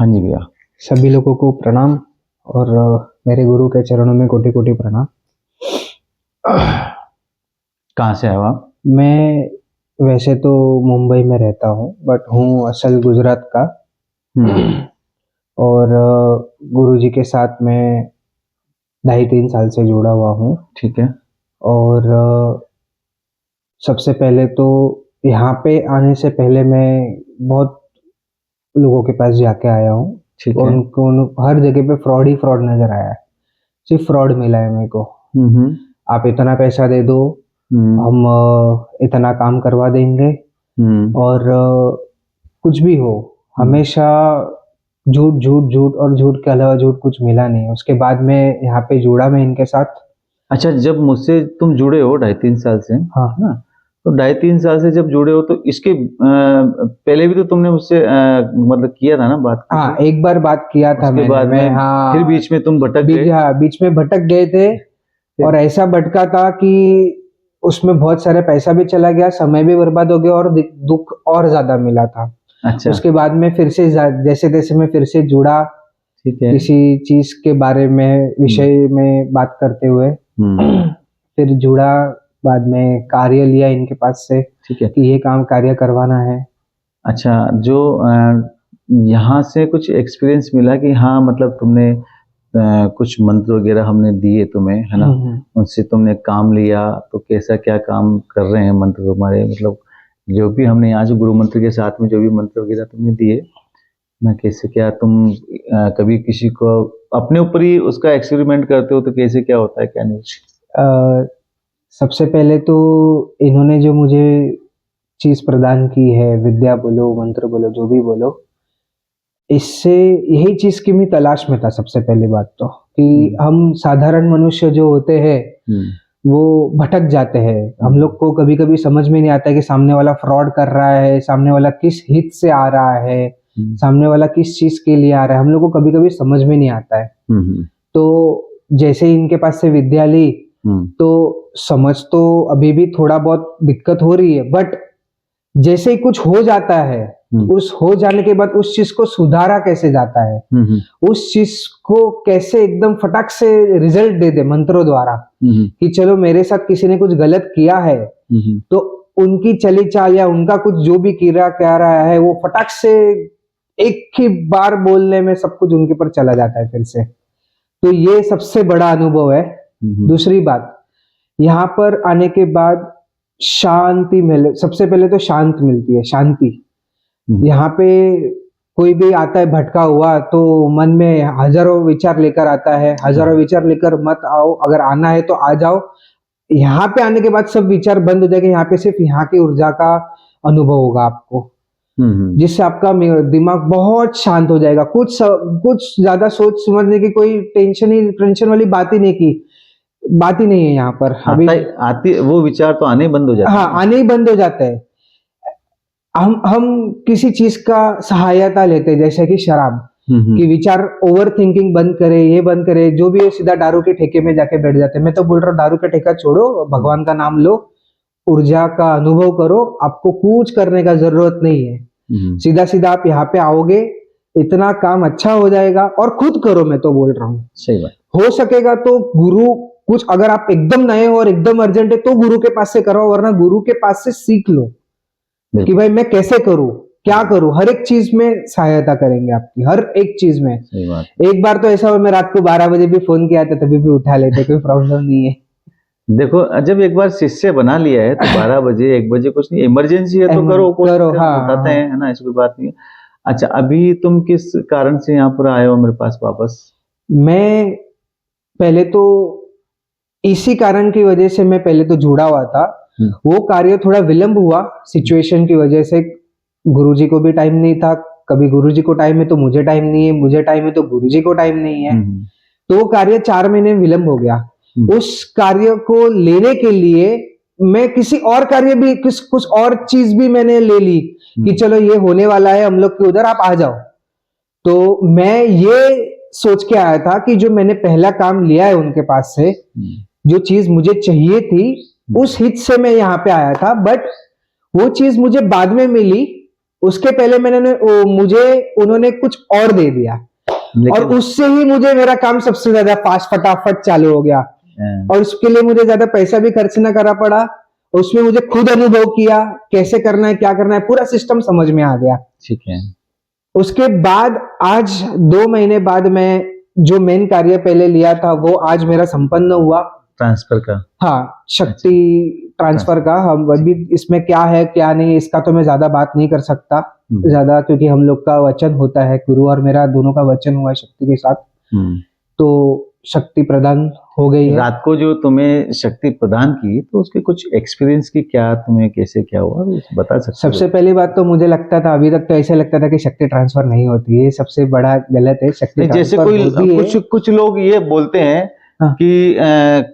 हाँ जी भैया। सभी लोगों को प्रणाम और मेरे गुरु के चरणों में कोटि कोटि प्रणाम। कहाँ से आए हो आप? मैं वैसे तो मुंबई में रहता हूँ बट हूँ असल गुजरात का। और गुरुजी के साथ मैं 2.5-3 साल से जुड़ा हुआ हूँ। ठीक है। और सबसे पहले तो यहाँ पे आने से पहले मैं बहुत लोगों के पास जाके आया हूँ। ठीक है। उनको हर जगह पे फ्रॉड ही फ्रॉड नजर आया है, सिर्फ फ्रॉड मिला है मेरे को। आप इतना पैसा दे दो, हम इतना काम करवा देंगे, और कुछ भी हो हमेशा झूठ झूठ झूठ और झूठ के अलावा झूठ कुछ मिला नहीं। उसके बाद में यहाँ पे जुड़ा मैं इनके साथ। अच्छा, जब मुझसे तुम जुड़े हो 2.5-3 साल से, हाँ ना, तो 2.5-3 साल से जब जुड़े हो तो इसके पहले भी तो तुमने मुझसे मतलब किया था ना बात? हाँ, एक बार बात किया था उसके बाद मैं। में हाँ, फिर बीच में तुम भटक गए। हाँ, बीच में भटक गए थे। और ऐसा भटका था कि उसमें बहुत सारे पैसा भी चला गया, समय भी बर्बाद हो गया और दुख और ज्यादा मिला था। अच्छा। उसके बाद में फिर से जैसे तैसे मैं फिर से जुड़ा, ठीक है। किसी चीज के बारे में विषय में बात करते हुए फिर जुड़ा। बाद में कार्य लिया इनके पास से। ठीक है। कि ये काम कार्य करवाना है। अच्छा, जो यहाँ से कुछ एक्सपीरियंस मिला कि हाँ मतलब तुमने कुछ मंत्र वगैरह हमने दिए तुम्हें, है ना, उनसे तुमने काम लिया, तो कैसा क्या काम कर रहे हैं मंत्र तुम्हारे, मतलब जो भी हमने यहाँ जो गुरु मंत्र के साथ में जो भी मंत्र वगैरह तुमने दिए ना, कैसे क्या तुम कभी किसी को अपने ऊपर ही उसका एक्सपेरिमेंट करते हो तो कैसे क्या होता है, क्या नहीं? सबसे पहले तो इन्होंने जो मुझे चीज प्रदान की है, विद्या बोलो मंत्र बोलो जो भी बोलो, इससे यही चीज की मैं तलाश में था। सबसे पहली बात तो कि हम साधारण मनुष्य जो होते हैं वो भटक जाते हैं। हम लोग को कभी कभी समझ में नहीं आता है कि सामने वाला फ्रॉड कर रहा है, सामने वाला किस हित से आ रहा है, सामने वाला किस चीज के लिए आ रहा है, हम लोग को कभी कभी समझ में नहीं आता है। तो जैसे ही इनके पास से विद्या ली तो समझ तो अभी भी थोड़ा बहुत दिक्कत हो रही है, बट जैसे ही कुछ हो जाता है, उस हो जाने के बाद उस चीज को सुधारा कैसे जाता है, उस चीज को कैसे एकदम फटाक से रिजल्ट दे दे मंत्रों द्वारा, कि चलो मेरे साथ किसी ने कुछ गलत किया है तो उनकी चली चाल या उनका कुछ जो भी किया क्या रहा है वो फटाक से एक ही बार बोलने में सब कुछ उनके ऊपर चला जाता है फिर से। तो ये सबसे बड़ा अनुभव है। दूसरी बात, यहाँ पर आने के बाद शांति मिले। सबसे पहले तो शांत मिलती है, शांति। यहाँ पे कोई भी आता है भटका हुआ तो मन में हजारों विचार लेकर आता है। हजारों विचार लेकर मत आओ, अगर आना है तो आ जाओ। यहाँ पे आने के बाद सब विचार बंद हो जाएंगे। यहाँ पे सिर्फ यहाँ की ऊर्जा का अनुभव होगा आपको, जिससे आपका दिमाग बहुत शांत हो जाएगा। कुछ ज्यादा सोच समझने की कोई टेंशन वाली बात ही नहीं है यहाँ पर। अभी आती वो विचार तो आने ही बंद हो जाते हैं। हाँ, आने ही बंद हो जाते हैं। हम किसी चीज का सहायता लेते हैं, जैसे कि शराब कि विचार ओवर थिंकिंग बंद करे, ये बंद करे, जो भी है सीधा दारू के ठेके में जाके बैठ जाते हैं। मैं तो बोल रहा हूँ दारू का ठेका छोड़ो, भगवान का नाम लो, ऊर्जा का अनुभव करो। आपको कुछ करने का जरूरत नहीं है। सीधा सीधा आप यहाँ पे आओगे, इतना काम अच्छा हो जाएगा। और खुद करो, मैं तो बोल रहा हूँ। सही बात। हो सकेगा तो गुरु कुछ, अगर आप एकदम नए हो और एकदम अर्जेंट है तो गुरु के पास से करो, वरना गुरु के पास से सीख लो कि भाई मैं कैसे करूं, क्या करूं। हर एक चीज में सहायता करेंगे आपकी, हर एक चीज में। सही बात। एक बार तो ऐसा हुआ, मैं रात को 12 बजे भी फोन किया था तभी भी उठा लेते, कोई प्रॉब्लम नहीं है। देखो, जब एक बार शिष्य बना लिया है तो 12 बजे 1 बजे कुछ नहीं, इमरजेंसी है तो करो, हाँ, उठाते हैं, है ना, ऐसी कोई बात नहीं है। अच्छा, अभी तुम किस कारण से यहाँ पर आए हो मेरे पास वापस? मैं पहले तो इसी कारण की वजह से मैं पहले तो जुड़ा हुआ था। वो कार्य थोड़ा विलंब हुआ सिचुएशन की वजह से। गुरुजी को भी टाइम नहीं था, कभी गुरुजी को टाइम है तो मुझे टाइम नहीं है, मुझे टाइम है तो गुरुजी को टाइम नहीं है। तो वो कार्य 4 महीने विलंब हो गया। उस कार्य को लेने के लिए मैं किसी और कार्य भी, कुछ और चीज भी मैंने ले ली कि चलो ये होने वाला है हम लोग के उधर, आप आ जाओ। तो मैं ये सोच के आया था कि जो मैंने पहला काम लिया है उनके पास से, जो चीज मुझे चाहिए थी, उस हित से मैं यहाँ पे आया था। बट वो चीज मुझे बाद में मिली उसके पहले मुझे उन्होंने कुछ और दे दिया, और लेकिन उससे ही मुझे मेरा काम सबसे ज्यादा फास्ट फटाफट चालू हो गया, और उसके लिए मुझे ज्यादा पैसा भी खर्च ना करना पड़ा। उसमें मुझे खुद अनुभव किया कैसे करना है, क्या करना है, पूरा सिस्टम समझ में आ गया। ठीक है। उसके बाद आज 2 महीने बाद मैं जो मेन कार्य पहले लिया था वो आज मेरा संपन्न हुआ, ट्रांसफर का। हाँ, शक्ति ट्रांसफर का। हम अभी इसमें क्या है क्या नहीं इसका तो मैं ज्यादा बात नहीं कर सकता ज्यादा, क्योंकि हम लोग का वचन होता है, गुरु और मेरा दोनों का वचन हुआ है शक्ति के साथ। तो शक्ति प्रदान हो गई है। रात को जो तुम्हें शक्ति प्रदान की तो उसके कुछ एक्सपीरियंस की, क्या तुम्हें कैसे क्या हुआ बता सकते हो? सबसे पहली बात तो मुझे लगता था, अभी तक तो ऐसा लगता था कि शक्ति ट्रांसफर नहीं होती है, ये सबसे बड़ा गलत है। शक्ति जैसे कुछ लोग ये बोलते हैं कि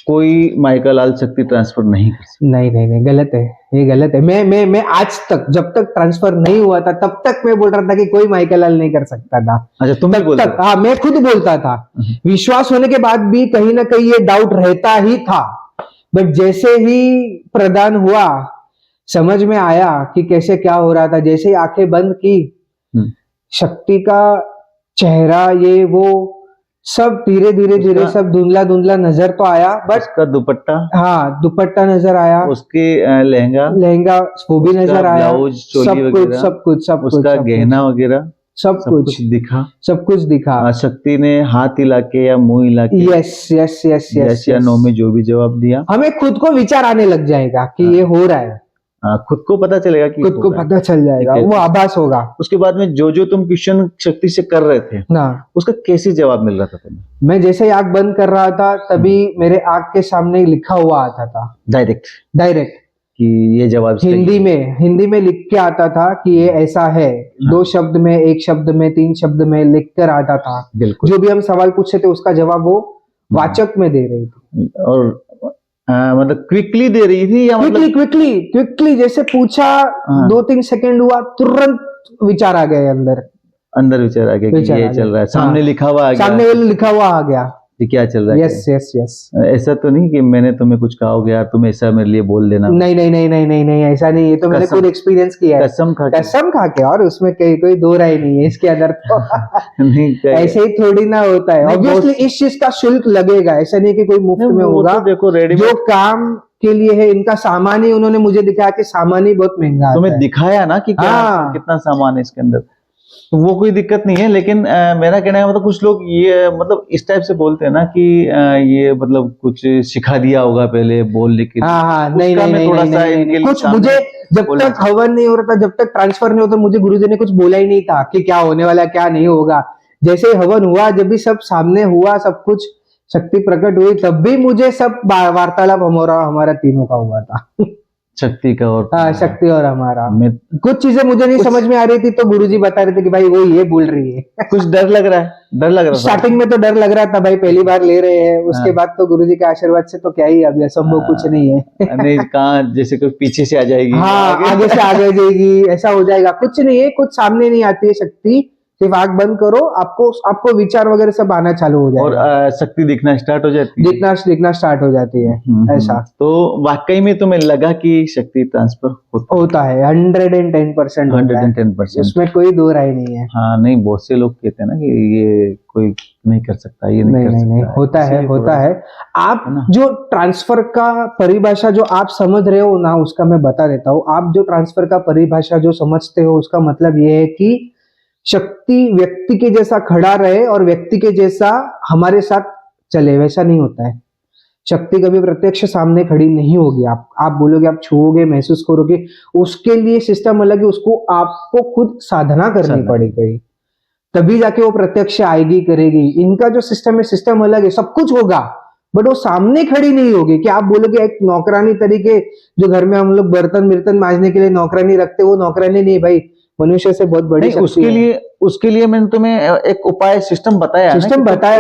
कोई माइकल शक्ति ट्रांसफर नहीं कर सकता। नहीं, गलत है, ये गलत है। मैं आज तक, जब तक ट्रांसफर नहीं हुआ था तब तक मैं बोल रहा था कि कोई माइकल नहीं कर सकता था। अच्छा, तुम भी बोलते? हाँ, मैं खुद बोलता था। विश्वास होने के बाद भी कहीं ना कहीं ये डाउट रहता ही था, बट जैसे ही प्रदान हुआ समझ में आया कि कैसे क्या हो रहा था। जैसे ही आंखें बंद की, शक्ति का चेहरा ये वो सब धीरे धीरे सब धुंधला धुंधला नजर तो आया, बट उसका दुपट्टा, हाँ, दुपट्टा नजर आया, उसके लहंगा वो भी नजर आया, सब कुछ उसका गहना वगैरह सब कुछ दिखा। शक्ति ने हाथ हिला के या मुंह हिला के यस या नो में जो भी जवाब दिया, हमें खुद को विचार आने लग जाएगा कि ये हो रहा है। खुद को पता चलेगा कि खुद को पता चल जाएगा, वो आभास होगा। उसके बाद में जो तुम क्वेश्चन शक्ति से कर रहे थे ना, उसका कैसे जवाब मिल रहा था तुम्हें? मैं जैसे ही आंख बंद कर रहा था तभी मेरे आंख के सामने लिखा हुआ आता था, डायरेक्ट कि ये जवाब हिंदी में लिख के आता था कि ये ऐसा है। 2 शब्द में, 1 शब्द में, 3 शब्द में लिख कर आता था। जो भी हम सवाल पूछते थे उसका जवाब वो वाचक में दे रही थी। और मतलब क्विकली दे रही थी या क्विकली जैसे पूछा, 2-3 सेकंड हुआ, तुरंत विचार आ गए अंदर विचार आ गया कि ये चल रहा है, सामने लिखा हुआ आ गया कि क्या चल रहा है। यस। ऐसा तो नहीं कि मैंने तुम्हें कुछ कहा हो गया तुम ऐसा मेरे लिए बोल देना? नहीं, ऐसा नहीं। ये तो मैंने खुद एक्सपीरियंस किया है, कसम खा के, और उसमें कोई दो राय नहीं है इसके अंदर तो। नहीं, ऐसे ही थोड़ी ना होता है। ऑब्वियसली इस चीज का शुल्क लगेगा, ऐसा नहीं कि कोई मुफ्त में होगा। देखो, जो काम के लिए है, इनका सामान ही उन्होंने मुझे दिखाया कि सामान ही बहुत महंगा है। तुम्हें दिखाया ना कि कितना सामान है इसके अंदर, तो वो कोई दिक्कत नहीं है। लेकिन मेरा कहना है, मतलब कुछ लोग ये मतलब इस टाइप से बोलते हैं ना कि ये मतलब कुछ सिखा दिया होगा पहले बोलने के लिए। नहीं, थोड़ा सा इनके कुछ मुझे जब तक हवन नहीं हो रहा था, जब तक ट्रांसफर नहीं होता, मुझे गुरुजी ने कुछ बोला ही नहीं था कि क्या होने वाला क्या नहीं होगा। जैसे हवन हुआ, जब भी सब सामने हुआ, सब कुछ शक्ति प्रकट हुई, तब भी मुझे सब वार्तालाप हमारा तीनों का हुआ था। शक्ति का और शक्ति और हमारा। कुछ चीजें मुझे नहीं समझ में आ रही थी तो गुरुजी बता रहे थे कि भाई वो ये बोल रही है। कुछ डर लग रहा है स्टार्टिंग में तो डर लग रहा था भाई, पहली बार ले रहे हैं। उसके बाद तो गुरुजी के आशीर्वाद से तो क्या ही, अभी असंभव कुछ नहीं है। नहीं, कहाँ जैसे कोई पीछे से आ जाएगी, आगे से आगे जाएगी, ऐसा हो जाएगा। कुछ नहीं है, कुछ सामने नहीं आती है शक्ति। सिर्फ आंख बंद करो, आपको विचार वगैरह सब आना चालू हो जाएगा और शक्ति दिखना स्टार्ट हो जाती है, दिखना स्टार्ट हो जाती है। ऐसा तो वाकई में तुम्हें लगा कि शक्ति ट्रांसफर होता है? 110%। 110%, उसमें कोई दो राय नहीं है। हाँ, नहीं, बहुत से लोग कहते हैं ना कि ये कोई नहीं कर सकता, ये नहीं कर सकता। होता है। आप जो ट्रांसफर का परिभाषा जो आप समझ रहे हो ना, उसका मैं बता देता हूँ। आप जो ट्रांसफर का परिभाषा जो समझते हो, उसका मतलब ये है कि शक्ति व्यक्ति के जैसा खड़ा रहे और व्यक्ति के जैसा हमारे साथ चले। वैसा नहीं होता है। शक्ति कभी प्रत्यक्ष सामने खड़ी नहीं होगी। आप बोलोगे, आप छुओगे, महसूस करोगे, उसके लिए सिस्टम अलग है। उसको आपको खुद साधना करनी पड़ेगी, तभी जाके वो प्रत्यक्ष आएगी, करेगी। इनका जो सिस्टम है, सिस्टम अलग है। सब कुछ होगा बट वो सामने खड़ी नहीं होगी। कि आप बोलोगे एक नौकरानी तरीके, जो घर में हम लोग बर्तन मांजने के लिए नौकरानी रखते, वो नौकरानी नहीं भाई, मनुष्य से बहुत बड़ी उसके लिए मैंने तुम्हें एक उपाय सिस्टम बताया,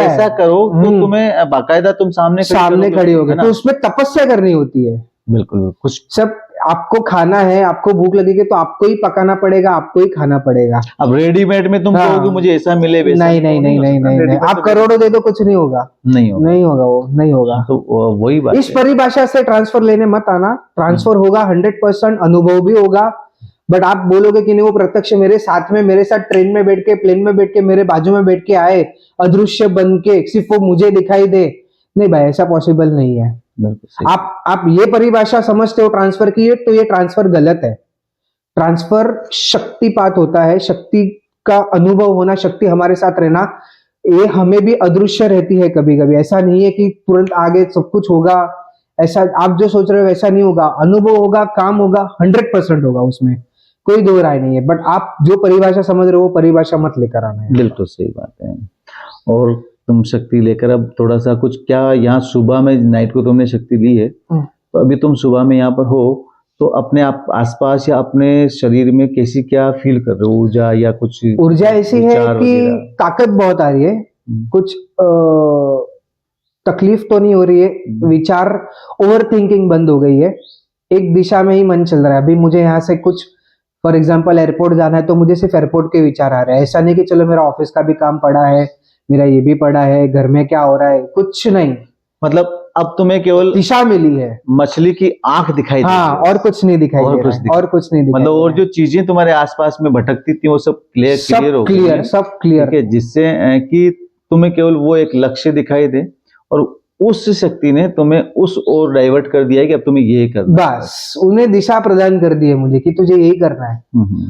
ऐसा करो तो तुम्हें बाकायदा तुम सामने खड़ी होगी। तो उसमें तपस्या करनी होती है। बिल्कुल, कुछ सब आपको खाना है, आपको भूख लगेगी तो आपको ही पकाना पड़ेगा, आपको ही खाना पड़ेगा। अब रेडीमेड में तुम कहोगे मुझे ऐसा मिले वैसा, नहीं, आप करोड़ों दे दो, कुछ नहीं होगा, नहीं होगा। तो वही बात, इस परिभाषा से ट्रांसफर लेने मत आना। ट्रांसफर होगा 100%, अनुभव भी होगा, बट आप बोलोगे कि नहीं वो प्रत्यक्ष मेरे साथ में, मेरे साथ ट्रेन में बैठ के, प्लेन में बैठ के, मेरे बाजू में बैठ के आए, अदृश्य बन के, सिर्फ वो मुझे दिखाई दे, नहीं भाई ऐसा पॉसिबल नहीं है। आप ये परिभाषा समझते हो ट्रांसफर की, तो ये ट्रांसफर गलत है। ट्रांसफर शक्तिपात होता है, शक्ति का अनुभव होना, शक्ति हमारे साथ रहना, ये हमें भी अदृश्य रहती है कभी कभी। ऐसा नहीं है कि तुरंत आगे सब कुछ होगा, ऐसा आप जो सोच रहे हो वैसा नहीं होगा। अनुभव होगा, काम होगा, 100% होगा, उसमें कोई दो राय नहीं है। बट आप जो परिभाषा समझ रहे हो वो परिभाषा मत लेकर आना है। बिल्कुल सही बात है। और तुम शक्ति लेकर अब थोड़ा सा कुछ, क्या यहाँ सुबह में, नाइट को तुमने शक्ति ली है, तो अभी तुम सुबह में यहाँ पर हो, तो अपने आप आसपास या अपने शरीर में कैसी क्या फील कर रहे हो, ऊर्जा या कुछ? ऊर्जा ऐसी है कि ताकत बहुत आ रही है, कुछ तकलीफ तो नहीं हो रही है, विचार, ओवर थिंकिंग बंद हो गई है, एक दिशा में ही मन चल रहा है। अभी मुझे यहाँ से कुछ, फॉर एग्जाम्पल एयरपोर्ट जाना है तो मुझे सिर्फ एयरपोर्ट के विचार आ रहे हैं। ऐसा नहीं कि चलो मेरा ऑफिस का भी काम पड़ा है, मेरा ये भी पड़ा है, घर में क्या हो रहा है, कुछ नहीं। मतलब अब तुम्हें केवल दिशा मिली है, मछली की आंख दिखाई दे, हाँ, और कुछ नहीं दिखाई दे रहा है, और कुछ नहीं दिखाई, मतलब और जो चीजें तुम्हारे आसपास में भटकती थी वो सब क्लियर हो गई है, सब क्लियर, जिससे कि तुम्हें केवल वो एक लक्ष्य दिखाई दे, और उस शक्ति ने तुम्हें उस ओर डाइवर्ट कर दिया है कि अब तुम्हें यही करना है। बस उन्हें दिशा प्रदान कर दी है मुझे कि तुझे यही करना है।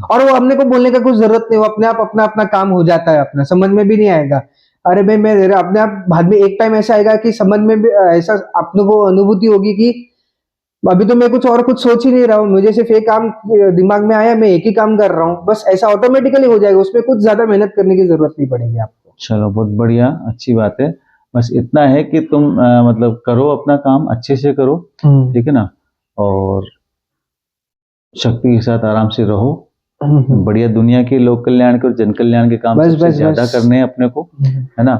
और वो अपने को बोलने का कुछ जरूरत नहीं, वो अपने आप अपना अपना काम हो जाता है, अपना समझ में भी नहीं आएगा। अरे भाई मैं अपने आप, बाद में एक टाइम ऐसा आएगा कि समझ में भी ऐसा अपने को अनुभूति होगी कि अभी तो मैं कुछ और कुछ सोच ही नहीं रहा हूँ, मुझे सिर्फ एक काम दिमाग में आया, मैं एक ही काम कर रहा हूँ, बस ऐसा ऑटोमेटिकली हो जाएगा, उसमें कुछ ज्यादा मेहनत करने की जरूरत नहीं पड़ेगी आपको। चलो बहुत बढ़िया, अच्छी बात है। बस इतना है कि तुम मतलब करो अपना काम अच्छे से करो, ठीक है ना, और शक्ति के साथ आराम से रहो। बढ़िया, दुनिया के लोक कल्याण के और जन कल्याण के काम सबसे ज्यादा करने हैं अपने को, है ना,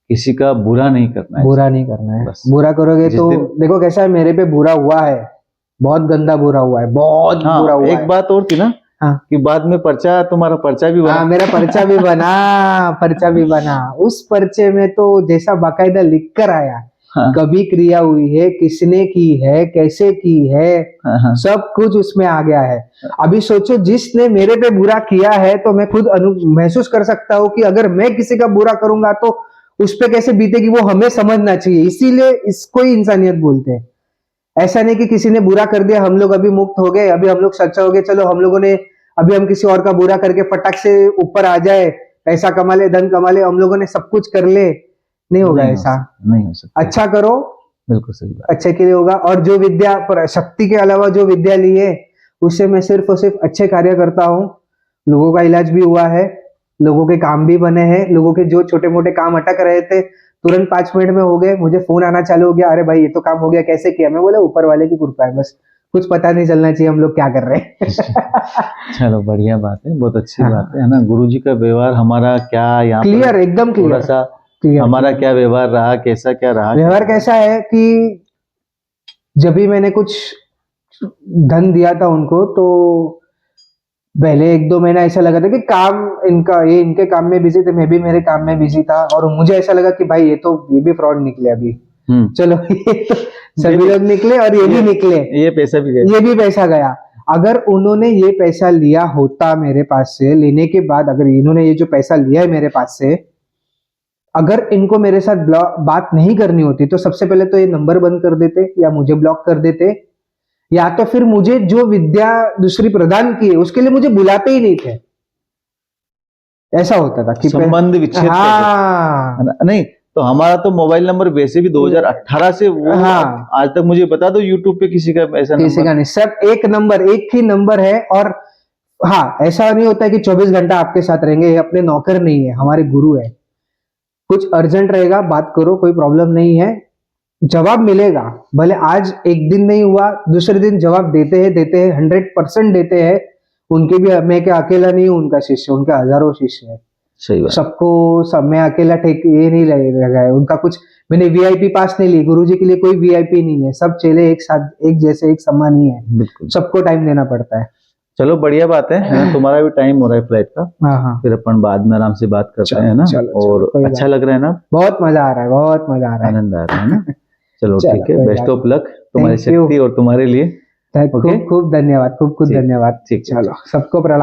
किसी का बुरा नहीं करना है, बुरा नहीं करना है। बुरा करोगे तो देखो कैसा है, मेरे पे बुरा हुआ है, बहुत गंदा बुरा हुआ है, बहुत बुरा हुआ है। एक बात और थी ना, कि बाद में पर्चा, तुम्हारा पर्चा भी बना। मेरा पर्चा भी बना, पर्चा भी बना। उस पर्चे में तो जैसा बाकायदा लिख कर आया, कभी क्रिया हुई है, किसने की है, कैसे की है, सब कुछ उसमें आ गया है। अभी सोचो, जिसने मेरे पे बुरा किया है तो मैं खुद महसूस कर सकता हूँ कि अगर मैं किसी का बुरा करूंगा तो उस पे कैसे बीतेगी, वो हमें समझना चाहिए। इसीलिए इसको ही इंसानियत बोलते हैं। ऐसा नहीं कि किसी ने बुरा कर दिया, हम लोग अभी मुक्त हो गए, अभी हम लोग सच्चा हो गए, चलो हम लोगों ने अभी हम किसी और का बुरा करके फटाक से ऊपर आ जाए, पैसा कमा ले, धन कमा ले, हम लोगों ने सब कुछ कर ले, नहीं होगा, ऐसा नहीं हो सकता। अच्छा करो, बिल्कुल सही बात, अच्छे के लिए होगा। और जो विद्या पर, शक्ति के अलावा जो विद्या ली है, उससे मैं सिर्फ और सिर्फ अच्छे कार्य करता हूँ। लोगों का इलाज भी हुआ है, लोगों के काम भी बने हैं, लोगों के जो छोटे मोटे काम अटक रहे थे तुरंत 5 मिनट में हो गए। मुझे फोन आना चालू हो गया, अरे भाई ये तो काम हो गया, कैसे किया? मैं बोला ऊपर वाले की कृपा है, बस कुछ पता नहीं चलना चाहिए हम लोग क्या कर रहे हैं। चलो बढ़िया बात है, बहुत अच्छी बात है ना। गुरुजी का व्यवहार हमारा क्या यहाँ क्लियर, एकदम क्लियर, थोड़ा सा हमारा क्या व्यवहार रहा, कैसा क्या रहा? व्यवहार कैसा है कि जब भी मैंने कुछ धन दिया था उनको, तो पहले 1-2 महीना ऐसा लगा था कि काम इनका, ये इनके काम में बिजी थे, मैं भी मेरे काम में बिजी था, और मुझे ऐसा लगा कि भाई ये भी फ्रॉड निकले अभी। चलो ये तो सभी लोग निकले और ये भी निकले, ये पैसा भी गया, ये भी पैसा गया। अगर उन्होंने ये पैसा लिया होता मेरे पास से, लेने के बाद अगर इन्होंने ये जो पैसा लिया है मेरे पास से, अगर इनको मेरे साथ बात नहीं करनी होती तो सबसे पहले तो ये नंबर बंद कर देते या मुझे ब्लॉक कर देते, या तो फिर मुझे जो विद्या दूसरी प्रदान की है उसके लिए मुझे बुलाते ही नहीं थे। ऐसा होता था कि संबंध विच्छेद। नहीं तो हमारा तो मोबाइल नंबर वैसे भी 2018 से वो आज तक मुझे बता दो यूट्यूब पे किसी का ऐसा किसी का नहीं, सब एक नंबर, एक ही नंबर है। और हाँ, ऐसा नहीं होता है कि 24 घंटा आपके साथ रहेंगे, ये अपने नौकर नहीं है, हमारे गुरु है। कुछ अर्जेंट रहेगा बात करो, कोई प्रॉब्लम नहीं है, जवाब मिलेगा। भले आज एक दिन नहीं हुआ, दूसरे दिन जवाब देते हैं 100% देते हैं। उनके भी, मैं क्या अकेला नहीं हूँ उनका शिष्य, उनके हजारों शिष्य है। सही बात। सबको सब मैं अकेला ये नहीं लगा है उनका कुछ। मैंने वीआईपी पास नहीं ली, गुरुजी के लिए कोई वीआईपी नहीं है, सब चेले एक साथ, एक जैसे, एक समान ही है, बिल्कुल सबको टाइम देना पड़ता है। चलो बढ़िया बात है, तुम्हारा भी टाइम हो रहा है फ्लाइट का। हाँ, फिर अपन बाद में आराम से बात करते हैं ना। और अच्छा लग रहा है ना? बहुत मजा आ रहा है, बहुत मजा आ रहा है, आनंद आ रहा है ना। चलो ठीक है, बेस्ट ऑफ लक तुम्हारी शक्ति और तुम्हारे लिए। ओके खूब खूब धन्यवाद, खूब खूब ठीक, धन्यवाद। ठीक, चलो, सबको प्रणाम।